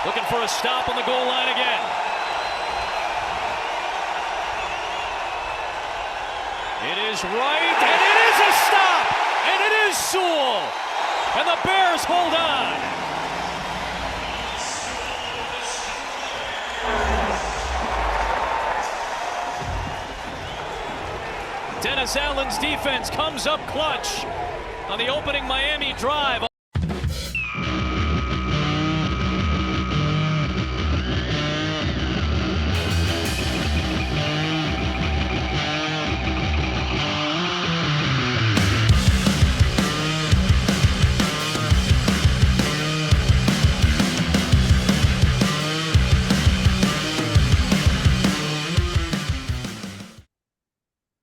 Looking for a stop on the goal line again. It is right, and it is a stop, and it is Sewell, and the Bears hold on. Dennis Allen's defense comes up clutch on the opening Miami drive.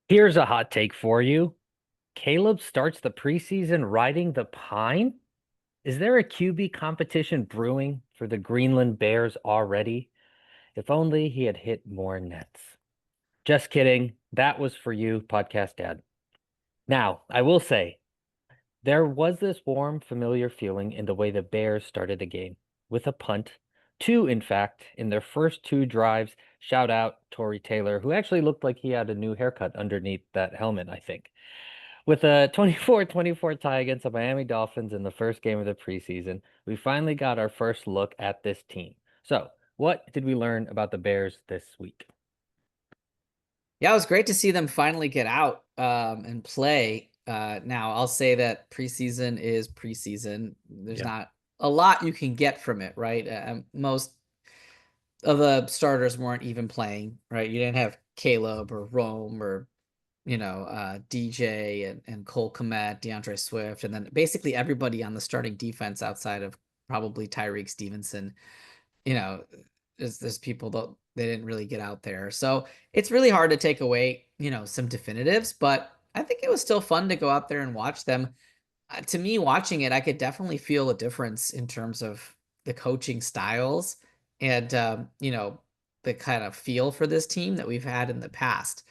Here's a hot take for you. Caleb starts the preseason riding the pine? Is there a QB competition brewing for the Greenland Bears already? If only he had hit more nets. Just kidding. That was for you, Podcast Dad. Now, I will say, there was this warm, familiar feeling in the way the Bears started the game, with a punt. Two, in fact, in their first two drives. Shout out Torrey Taylor, who actually looked like he had a new haircut underneath that helmet, I think. With a 24-24 tie against the Miami Dolphins in the first game of the preseason, we finally got our first look at this team. So, what did we learn about the Bears this week? Yeah, it was great to see them finally get out and play. Now, I'll say that preseason is preseason. There's not a lot you can get from it, right? Most of the starters weren't even playing, right? You didn't have Caleb or Rome or, DJ and Cole Kmet, DeAndre Swift, and then basically everybody on the starting defense outside of probably Tyreek Stevenson. There's people that they didn't really get out there. So it's really hard to take away, some definitives, but I think it was still fun to go out there and watch them. To me, watching it, I could definitely feel a difference in terms of the coaching styles and, the kind of feel for this team that we've had in the past.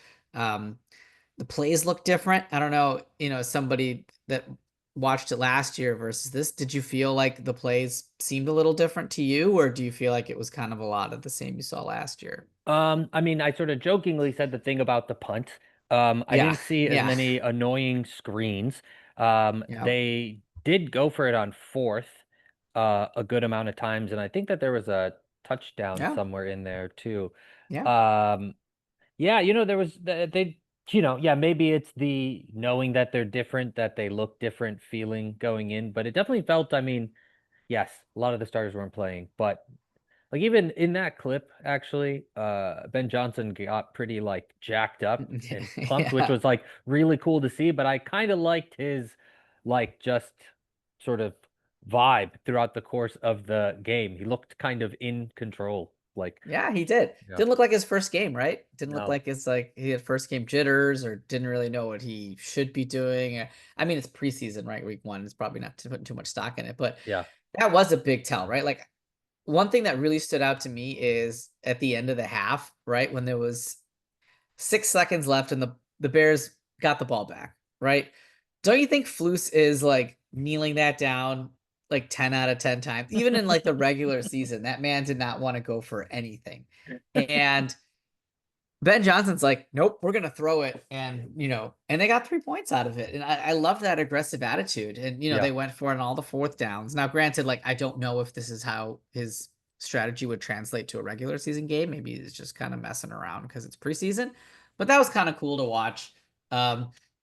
The plays look different. I don't know, somebody that watched it last year versus this, did you feel like the plays seemed a little different to you, or do you feel like it was kind of a lot of the same you saw last year? I mean, I sort of jokingly said the thing about the punt. I didn't see as many annoying screens. They did go for it on fourth a good amount of times, and I think that there was a touchdown somewhere in there too. There was maybe it's the knowing that they're different, that they look different feeling going in, but it definitely felt, I mean, yes, a lot of the starters weren't playing, but like even in that clip, actually, Ben Johnson got pretty like jacked up and pumped, which was like really cool to see. But I kind of liked his like just sort of vibe throughout the course of the game. He looked kind of in control. He did. Didn't look like his first game, right? Didn't look like it's like he had first game jitters or didn't really know what he should be doing. I mean, it's preseason, right? Week 1 is probably not putting too much stock in it, but that was a big tell, right? Like, one thing that really stood out to me is at the end of the half, right? When there was 6 seconds left and the Bears got the ball back, right? Don't you think Flus is like kneeling that down like 10 out of 10 times? Even in like the regular season, that man did not want to go for anything. And Ben Johnson's like, nope, we're going to throw it. And, and they got 3 points out of it. And I love that aggressive attitude. And, they went for it on all the fourth downs. Now, granted, like, I don't know if this is how his strategy would translate to a regular season game. Maybe he's just kind of messing around because it's preseason. But that was kind of cool to watch.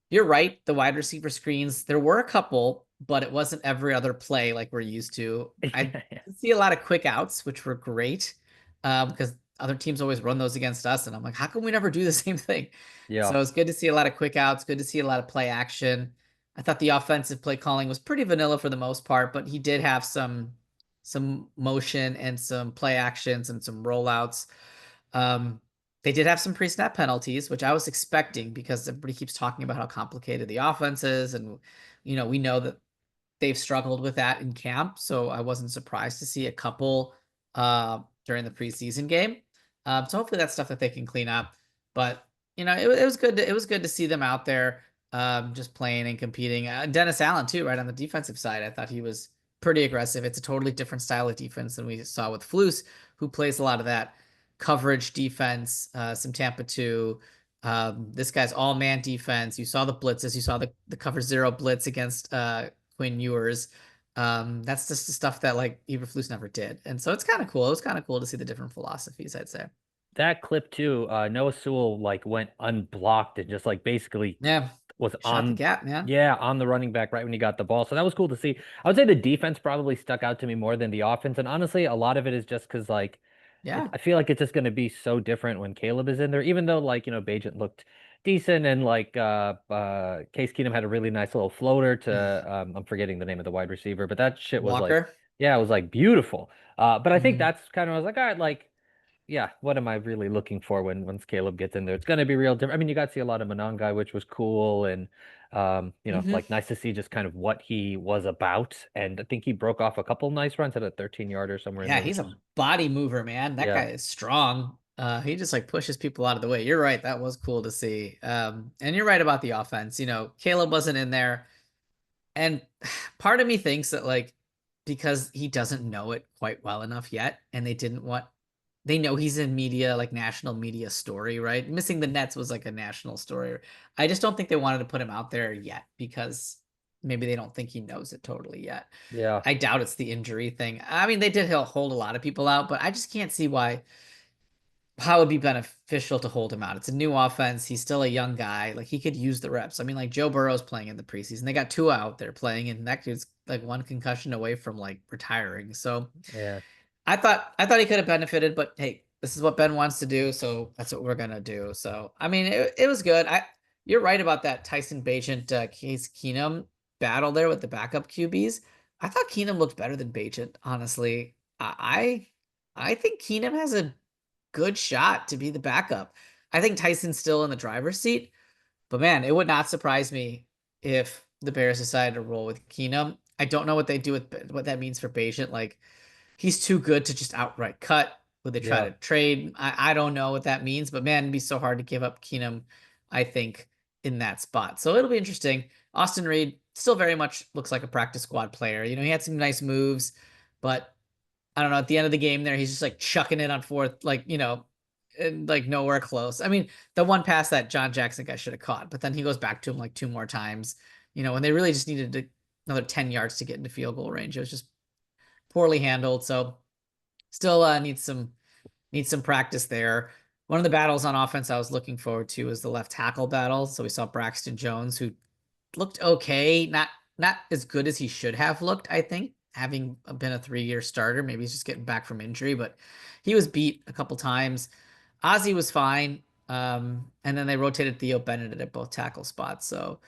You're right. The wide receiver screens, there were a couple, but it wasn't every other play like we're used to. I see a lot of quick outs, which were great because other teams always run those against us. And I'm like, how come we never do the same thing? So it's good to see a lot of quick outs, good to see a lot of play action. I thought the offensive play calling was pretty vanilla for the most part, but he did have some motion and some play actions and some rollouts. They did have some pre-snap penalties, which I was expecting because everybody keeps talking about how complicated the offense is. And, we know that they've struggled with that in camp. So I wasn't surprised to see a couple during the preseason game. So hopefully that's stuff that they can clean up. But it was good. It was good to see them out there, just playing and competing. Dennis Allen too, right on the defensive side. I thought he was pretty aggressive. It's a totally different style of defense than we saw with Flus, who plays a lot of that coverage defense, some Tampa 2. This guy's all man defense. You saw the blitzes. You saw the cover 0 blitz against Quinn Ewers. That's just the stuff that like Eberflus never did. And so it's kind of cool. It was kind of cool to see the different philosophies, I'd say. That clip too, Noah Sewell like went unblocked and just like basically Yeah. was Shot the gap, man. yeah, on the running back right when he got the ball. So that was cool to see. I would say the defense probably stuck out to me more than the offense. And honestly, a lot of it is just because like Yeah. I feel like it's just going to be so different when Caleb is in there, even though like, Bagent looked decent and like Case Keenum had a really nice little floater to I'm forgetting the name of the wide receiver, but that shit was like, Walker. yeah, it was like beautiful. But I think Mhm. that's kind of I was like, all right, like yeah, what am I really looking for when once Caleb gets in there? It's going to be real different. I mean, you got to see a lot of Monongai, which was cool, and Mhm. like nice to see just kind of what he was about. And I think he broke off a couple nice runs at a 13-yarder somewhere in Yeah, there, which he's was a body mover, man. That yeah, guy is strong. He just like pushes people out of the way. You're right. That was cool to see. And you're right about the offense. Caleb wasn't in there. And part of me thinks that like because he doesn't know it quite well enough yet, and they know he's in media, like national media story, right? Missing the Nets was like a national story. I just don't think they wanted to put him out there yet because maybe they don't think he knows it totally yet. yeah, I doubt it's the injury thing. I mean, they did hold a lot of people out, but I just can't see how it would be beneficial to hold him out. It's a new offense. He's still a young guy. Like he could use the reps. I mean, like Joe Burrow's playing in the preseason. They got Tua out there playing, and that dude's like one concussion away from like retiring. So yeah, I thought he could have benefited, but hey, this is what Ben wants to do, so that's what we're gonna do. So I mean, it was good. You're right about that Tyson Bagent Case Keenum battle there with the backup QBs. I thought Keenum looked better than Bagent, honestly. I think Keenum has a good shot to be the backup. I think Tyson's still in the driver's seat, but man, it would not surprise me if the Bears decided to roll with Keenum. I don't know what they do with what that means for Bagent. Like he's too good to just outright cut. Would they try yeah. to trade? I don't know what that means, but man, it'd be so hard to give up Keenum, I think, in that spot. So it'll be interesting. Austin Reed still very much looks like a practice squad player. He had some nice moves, but I don't know. At the end of the game there, he's just like chucking it on fourth, like, and like nowhere close. I mean, the one pass that John Jackson guy should have caught, but then he goes back to him like two more times, when they really just needed another 10 yards to get into field goal range. It was just poorly handled. So still needs some practice there. One of the battles on offense I was looking forward to was the left tackle battle. So we saw Braxton Jones, who looked okay, not as good as he should have looked, I think, having been a 3-year starter. Maybe he's just getting back from injury, but he was beat a couple times. Ozzie was fine. And then they rotated Theo Bennett at both tackle spots. So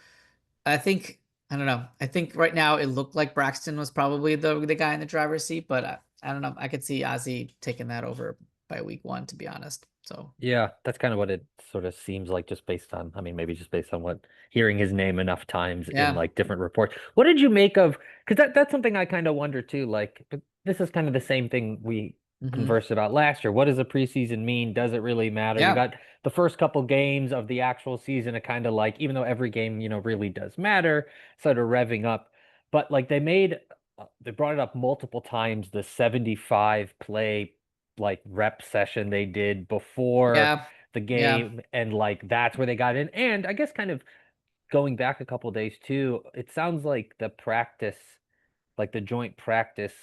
I don't know. I think right now it looked like Braxton was probably the guy in the driver's seat, but I don't know. I could see Ozzie taking that over by week 1, to be honest. So Yeah, that's kind of what it sort of seems like just based on, I mean, maybe just based on what hearing his name enough times in yeah. like different reports. What did you make of, because that's something I kind of wonder too, like but this is kind of the same thing we Hmm. conversed about last year. What does a preseason mean? Does it really matter? You Yeah. got the first couple games of the actual season, it kind of like, even though every game, really does matter, sort of revving up. But like they brought it up multiple times, the 75 play like rep session they did before Yeah. the Yeah. game, and like that's where they got in. And I guess kind of going back a couple days too, it sounds like the practice, like the joint practice,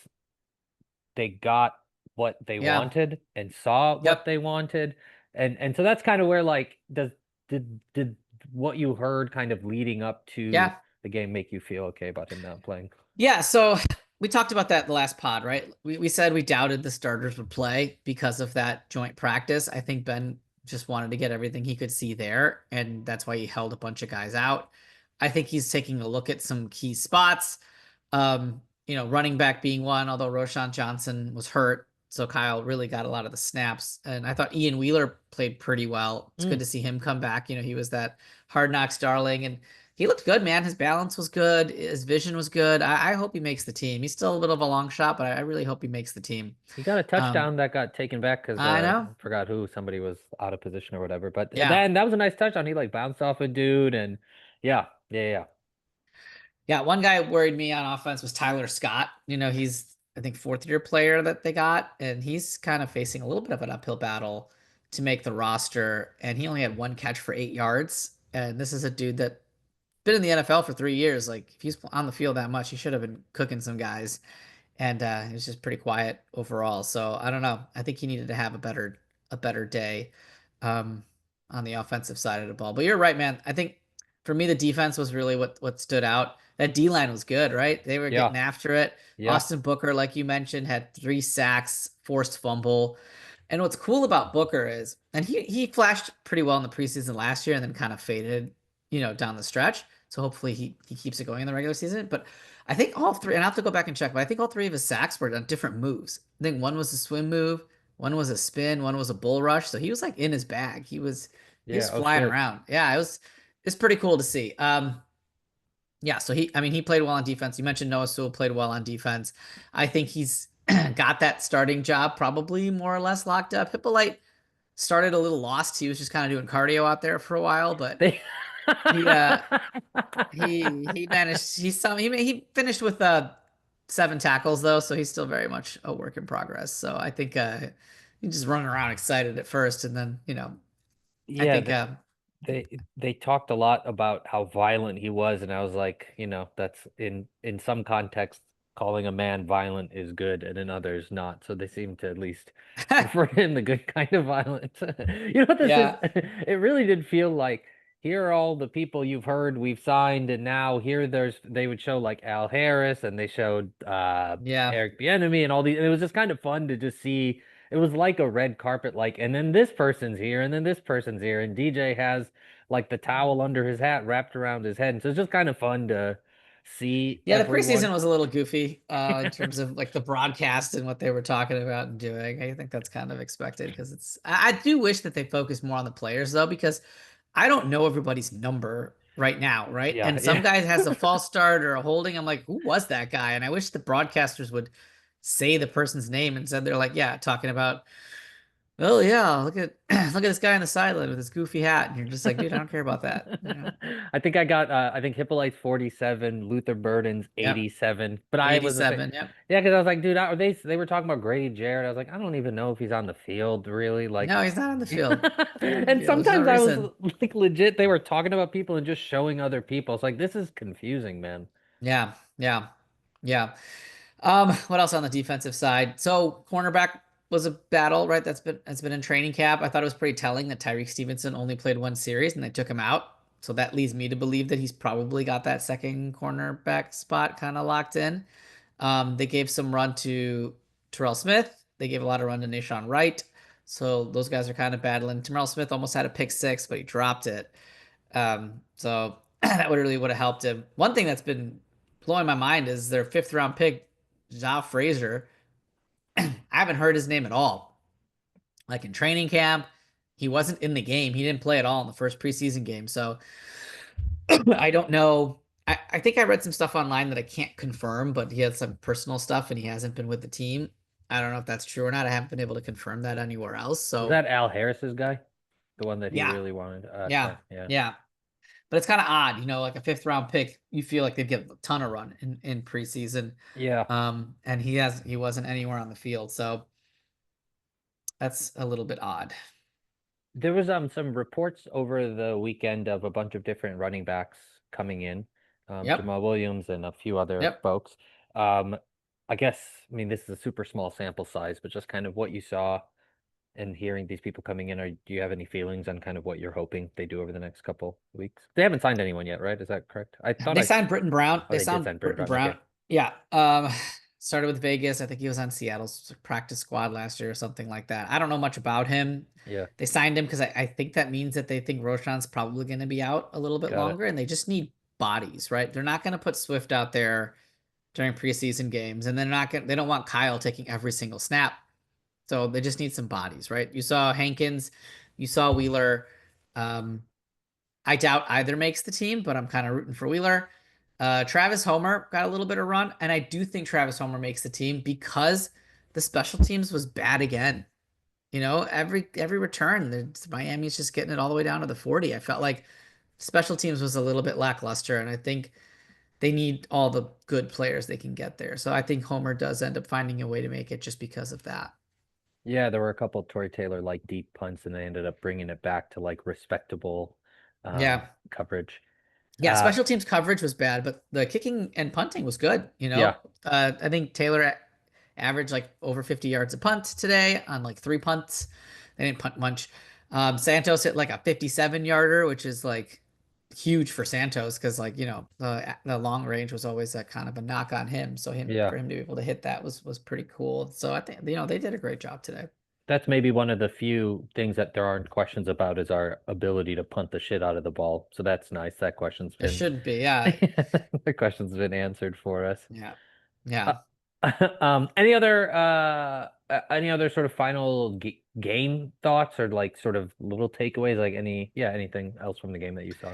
they got what they Yeah. wanted and saw what Yep. they wanted. And so that's kind of where like did what you heard kind of leading up to Yeah. the game make you feel okay about him not playing? Yeah, so we talked about that in the last pod, right? We said we doubted the starters would play because of that joint practice. I think Ben just wanted to get everything he could see there, and that's why he held a bunch of guys out. I think he's taking a look at some key spots. Running back being one, although Roshan Johnson was hurt, so Kyle really got a lot of the snaps. And I thought Ian Wheeler played pretty well. It's good Mm. to see him come back. He was that hard knocks darling, and he looked good, man. His balance was good. His vision was good. I hope he makes the team. He's still a bit of a long shot, but I really hope he makes the team. He got a Um, touchdown that got taken back because I I know. forgot who, somebody was out of position or whatever. But Yeah. then that was a nice touchdown. He like bounced off a dude and yeah, yeah, yeah. Yeah, one guy worried me on offense was Tyler Scott. He's I think fourth year player that they got, and he's kind of facing a little bit of an uphill battle to make the roster. And he only had one catch for 8 yards. And this is a dude that been in the NFL for 3 years. Like if he's on the field that much, he should have been cooking some guys. And he was just pretty quiet overall. So I don't know. I think he needed to have a better day um, on the offensive side of the ball. But you're right, man. I think for me the defense was really what stood out. That D line was good, right? They were Yeah, getting after it. yeah, Austin Booker, like you mentioned, had 3 sacks, forced fumble. And what's cool about Booker is, and he flashed pretty well in the preseason last year, and then kind of faded, down the stretch. So hopefully he keeps it going in the regular season. But I think all three, and I have to go back and check, but I think all three of his sacks were on different moves. I think one was a swim move, one was a spin, one was a bull rush. So he was like in his bag. He was yeah. Oh flying shit. around. Yeah, it's pretty cool to see. Yeah, so he played well on defense. You mentioned Noah Sewell played well on defense. I think he's got that starting job probably more or less locked up. Hippolyte started a little lost. He was just kind of doing cardio out there for a while, but They he he managed he finished with 7 tackles though, so he's still very much a work in progress. So I think he's just running around excited at first, and then I yeah, think they talked a lot about how violent he was, and I was like, that's in some contexts calling a man violent is good, and in others not. So they seem to at least refer to him the good kind of violence. You know what this is? yeah, It really did feel like here are all the people you've heard we've signed, and now here they would show like Al Harris, and they showed yeah. Eric Bieniemy and all these, and it was just kind of fun to just see. It was like a red carpet, like, and then this person's here, and then this person's here, and DJ has like the towel under his hat wrapped around his head. And so it's just kind of fun to see Yeah, the everyone. preseason was a little goofy in terms of like the broadcast and what they were talking about and doing. I think that's kind of expected because I do wish that they focused more on the players though, because I don't know everybody's number right now, right? Yeah, And some yeah. guys has a false start or a holding. I'm like, who was that guy? And I wish the broadcasters would say the person's name and said they're like, yeah, talking about, oh yeah, look at look at this guy on the sideline with his goofy hat. And you're just like, dude, I don't care about that. I think Hippolyte's 47, Luther Burden's Yep. 87. But I was the same. 87. Yep. Yeah, because I was like, dude, they were talking about Grady Jarrett. I was like, I don't even know if he's on the field, really. Like, No, he's not on the field. He's not on the and field. There's no sometimes I was reason. like legit, they were talking about people and just showing other people. It's like this is confusing, man. Yeah, yeah, yeah. What else on the defensive side? So cornerback was a battle, right? That's been in training camp. I thought it was pretty telling that Tyreek Stevenson only played one series and they took him out. So that leads me to believe that he's probably got that second cornerback spot kind of locked in. They gave some run to Terrell Smith. They gave a lot of run to Nashawn Wright. So those guys are kind of battling. Terrell Smith almost had a pick six, but he dropped it. So that would have helped him. One thing that's been blowing my mind is their fifth round pick, Ja Frazier. I haven't heard his name at all. Like in training camp, he wasn't in the game. He didn't play at all in the first preseason game. So I don't know. I think I read some stuff online that I can't confirm, but he had some personal stuff and he hasn't been with the team. I don't know if that's true or not. I haven't been able to confirm that anywhere else. Was So that Al Harris's guy? The one that he yeah, really wanted? Okay, yeah, yeah. yeah. But it's kind of odd, like a fifth round pick, you feel like they'd get a ton of run in preseason. Yeah. And he wasn't anywhere on the field. So that's a little bit odd. There was some reports over the weekend of a bunch of different running backs coming in, Yep. Jamal Williams and a few other Yep. folks. Um, I guess, I mean, this is a super small sample size, but just kind of what you saw and hearing these people coming in, do you have any feelings on kind of what you're hoping they do over the next couple weeks? They haven't signed anyone yet, right? Is that correct? I thought They signed Britton Brown. oh, They they did signed sign Britton Britton Brown. Brown. Okay. Yeah. Started with Vegas. I think he was on Seattle's practice squad last year or something like that. I don't know much about him. Yeah. They signed him because I think that means that they think Roshan's probably going to be out a little bit Got it. longer and they just need bodies, right? They're not going to put Swift out there during preseason games, and they don't want Kyle taking every single snap. So they just need some bodies, right? You saw Hankins, you saw Wheeler. Um, I doubt either makes the team, but I'm kind of rooting for Wheeler. Travis Homer got a little bit of run, and I do think Travis Homer makes the team because the special teams was bad again. Every return, Miami's just getting it all the way down to the 40. I felt like special teams was a little bit lackluster, and I think they need all the good players they can get there. So I think Homer does end up finding a way to make it just because of that. Yeah, there were a couple of Tory Taylor like deep punts, and they ended up bringing it back to like respectable Yeah. coverage. Yeah, Uh, special teams coverage was bad, but the kicking and punting was good, you yeah, know. I think Taylor averaged like over 50 yards a punt today on like 3 punts. They didn't punt much. Santos hit like a 57 yarder, which is like huge for Santos because like, you know, the long range was always a kind of a knock on him. So him yeah. for him to be able to hit that was pretty cool. So I think, you know, they did a great job today. That's maybe one of the few things that there aren't questions about is our ability to punt the shit out of the ball. So that's nice. That question's It been shouldn't be. Yeah. the question's been answered for us. Yeah. Uh, Yeah. any other sort of final game thoughts or like sort of little takeaways, like anything else from the game that you saw?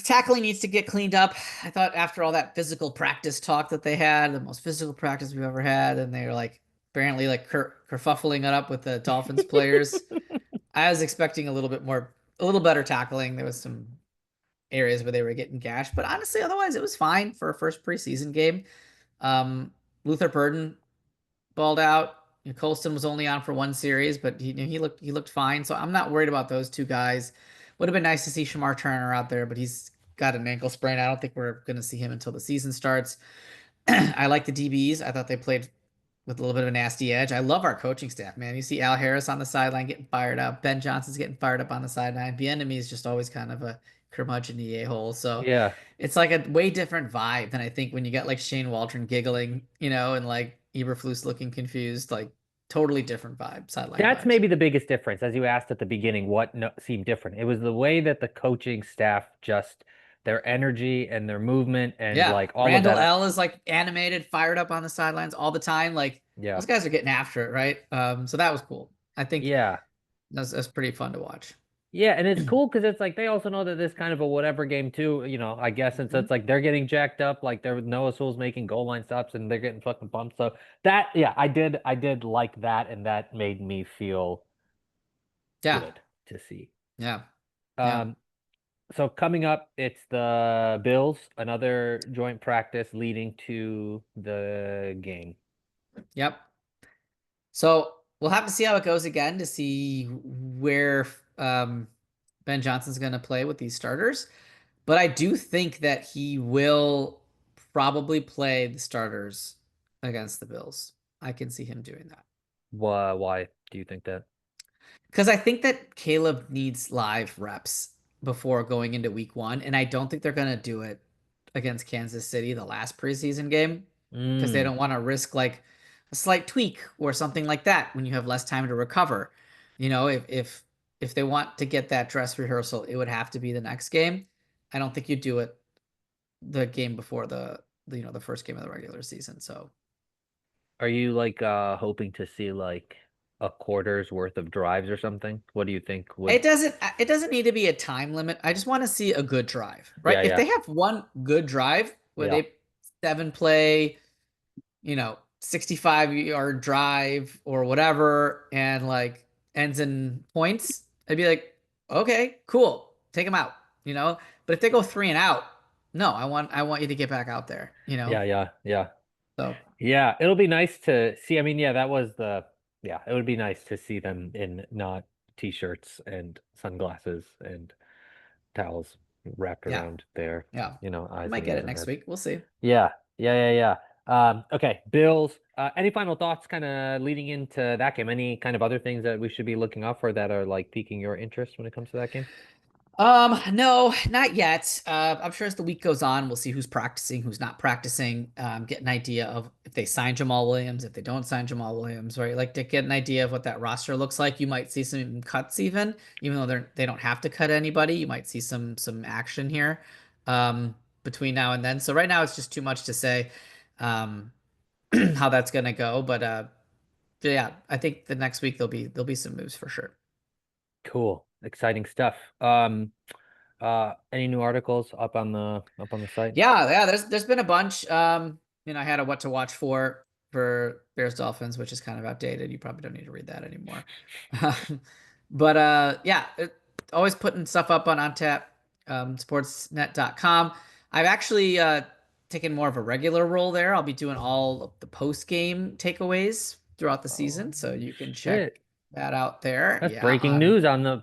Tackling needs to get cleaned up. I thought after all that physical practice talk that they had, the most physical practice we've ever had, and they were like apparently like kerfuffling it up with the Dolphins players. I was expecting a little bit more, a little better tackling. There was some areas where they were getting gashed, but honestly, otherwise it was fine for a first preseason game. Luther Burden balled out. You know, Colston was only on for one series, but he looked fine. So I'm not worried about those two guys. Would have been nice to see Shamar Turner out there, but he's got an ankle sprain. I don't think we're going to see him until the season starts. I like the DBs. I thought they played with a little bit of a nasty edge. I love our coaching staff, man. You see Al Harris on the sideline getting fired up. Ben Johnson's getting fired up on the sideline. Bieniemy is just always kind of a curmudgeon a-hole. So Yeah. it's like a way different vibe than I think when you got like Shane Waldron giggling, you know, and like Eberflus looking confused, like totally different vibe, sideline That's vibes. maybe the biggest difference, as you asked at the beginning, what no seemed different. It was the way that the coaching staff just their energy and their movement and Yeah. like all of Randall that. L is like animated, fired up on the sidelines all the time. Like Yeah. those guys are getting after it, right? So that was cool. I think Yeah. that's pretty fun to watch. Yeah, and it's cool because it's like they also know that this kind of a whatever game too, I guess. And so it's like they're getting jacked up, like they're Noah Sewell's making goal line stops and they're getting fucking bumped. So that, yeah, I did like that, and that made me feel Yeah. good to see. Yeah. Yeah. Um, so coming up, it's the Bills, another joint practice leading to the game. Yep. So we'll have to see how it goes again to see where um, Ben Johnson's going to play with these starters. But I do think that he will probably play the starters against the Bills. I can see him doing that. Why do you think that? Because I think that Caleb needs live reps before going into week 1. And I don't think they're going to do it against Kansas City, the last preseason game, because they Mm. don't want to risk like a slight tweak or something like that when you have less time to recover. You know, if they want to get that dress rehearsal, it would have to be the next game. I don't think you do it the game before the first game of the regular season. So Are you like hoping to see like a quarter's worth of drives or something? What do you think would it doesn't need to be a time limit. I just want to see a good drive, right? Yeah, If yeah. they have one good drive where Yeah. they 7 play, 65-yard drive or whatever, and like ends in points, I'd be like, okay, cool, take them out, you know. But if they go 3 and out, no, I want you to get back out there, you know. Yeah, yeah, yeah. So Yeah, it'll be nice to see. I mean, yeah, it would be nice to see them in not t-shirts and sunglasses and towels wrapped yeah, around their, yeah, we eyes might and get ears it and next heads. week. We'll see. Yeah, yeah, yeah, yeah. Okay, Bills. Any final thoughts kind of leading into that game? Any kind of other things that we should be looking out for that are like piquing your interest when it comes to that game? No, not yet. I'm sure as the week goes on, we'll see who's practicing, who's not practicing, get an idea of if they sign Jamal Williams, if they don't sign Jamal Williams, right? Like to get an idea of what that roster looks like. You might see some cuts even though they don't have to cut anybody. You might see some action here, between now and then. So right now it's just too much to say, um, how that's gonna go. But yeah, I think the next week there'll be some moves for sure. Cool. Exciting stuff. Any new articles up on the site? Yeah. There's been a bunch. I had a what to watch for Bears Dolphins, which is kind of outdated. You probably don't need to read that anymore. But yeah, always putting stuff up on OnTap, sportsnet.com. I've actually taken more of a regular role there. I'll be doing all of the post-game takeaways throughout the season, so you can check Shit. that out there. That's Yeah, breaking news on there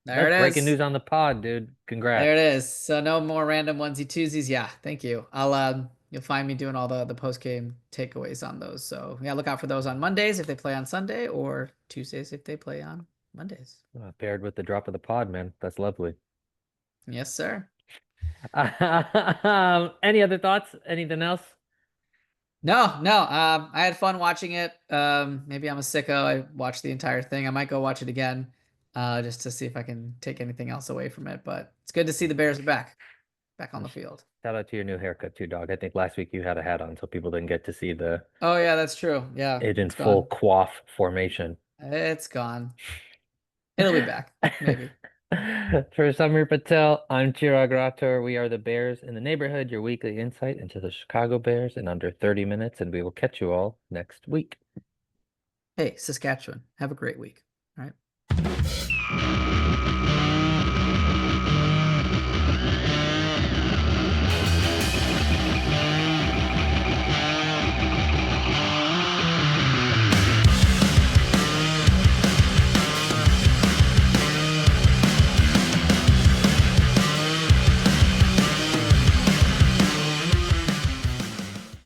that's it breaking is. news on the pod, dude. There it Congrats. is. So no more random onesie twosies. Yeah, thank you. I'll you'll find me doing all the post game takeaways on those. So yeah, look out for those on Mondays if they play on Sunday, or Tuesdays if they play on Mondays. Paired with the drop of the pod, man. That's lovely. Yes, sir. Any other thoughts? Anything else? No. I had fun watching it. Maybe I'm a sicko. I watched the entire thing. I might go watch it again, just to see if I can take anything else away from it. But it's good to see the Bears are back on the field. Shout out to your new haircut too, dog. I think last week you had a hat on, so people didn't get to see Oh yeah, that's true. Yeah, it in it's full gone. coif formation. It's gone. It'll be back, maybe. For Samir Patel, I'm Chirag Rathod. We are the Bears in the Neighborhood, your weekly insight into the Chicago Bears in under 30 minutes, and we will catch you all next week. Hey, Saskatchewan, have a great week. All right.